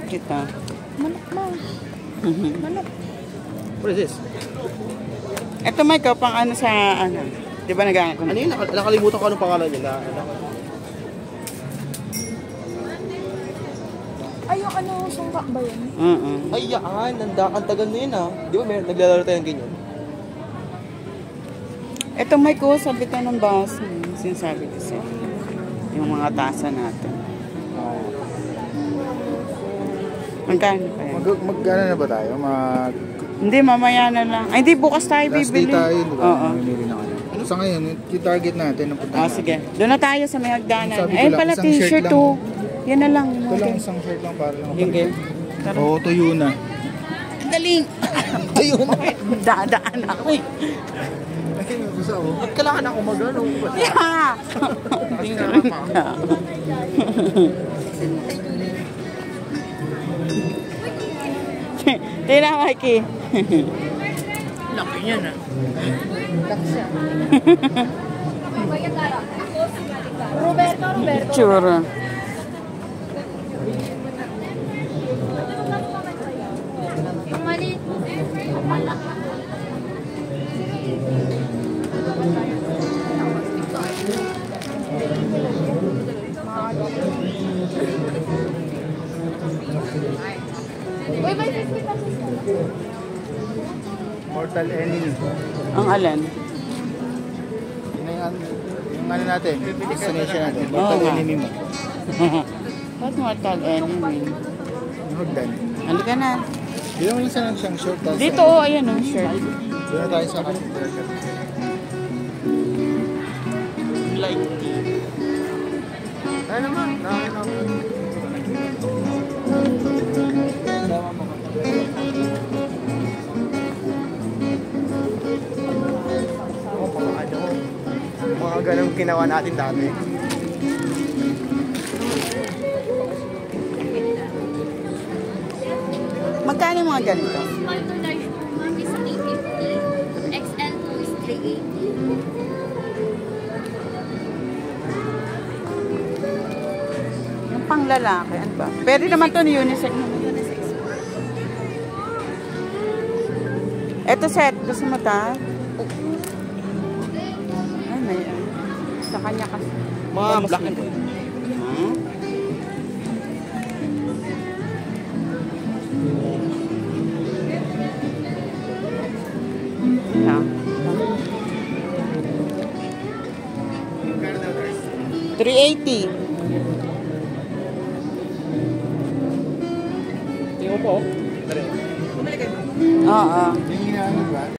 kita. Manok ma. Manok. What is this? Ito may ka pang ano sa ano. Di ba nag-aangko? Ano yun? Nakalimutan ko anong pangalan nila. Ay, yung ano, sungka ba yun? Ay, yan. Ang tagal na yun ah. Di ba naglalaro tayo ng ganyan? Ito may ko, sabi ka ng baso. Sinasabi ko sa'yo. Yung mga tasa natin. Magkano pa yan? Magkano na ba tayo? Hindi, mamaya na lang. Ay, hindi, bukas tayo Last day bibili. tayo, di ba? Oo. Mamimili na kayo. Sa ngayon, yung target natin, ang punta Sige. Doon na tayo sa may hagdanan. Sabi ko Ayun lang, pala, isang shirt t-shirt lang. to. Yan na lang. Ito lang isang shirt lang para lang. Yung game. Tara. Oo, tuyo na. Daling. Tuyo na. Dadaan ako eh. Ay, gusto ako. At kailangan ako mag-ano. Yeah! Tina, Mikey. Laki niyan ah. Roberto. Tsura. Yung maliit. Uy, may 50 pesos ka. Mortal enemy. Ang alin? Yung ano natin, destination natin. Mortal enemy mo. What mortal enemy? Yung hagdan. Halika na. Di naman isa lang siyang short. Dito, oh, ayan oh, shirt. Doon na tayo sa akin. Like, Ano naman? Mga ganong ginawa natin dati. magkano yung mga ganito? Small to large po, ma'am, is 350. XL po is 380. Yung pang lalaki, ano ba? Pwede naman to ni unisex naman. Unisex po. Eto set, gusto mo ta? Ay, may sa kanya kasi. Mga black and white. Ha? 380. Tingnan po. Oo. Yung inaano ba?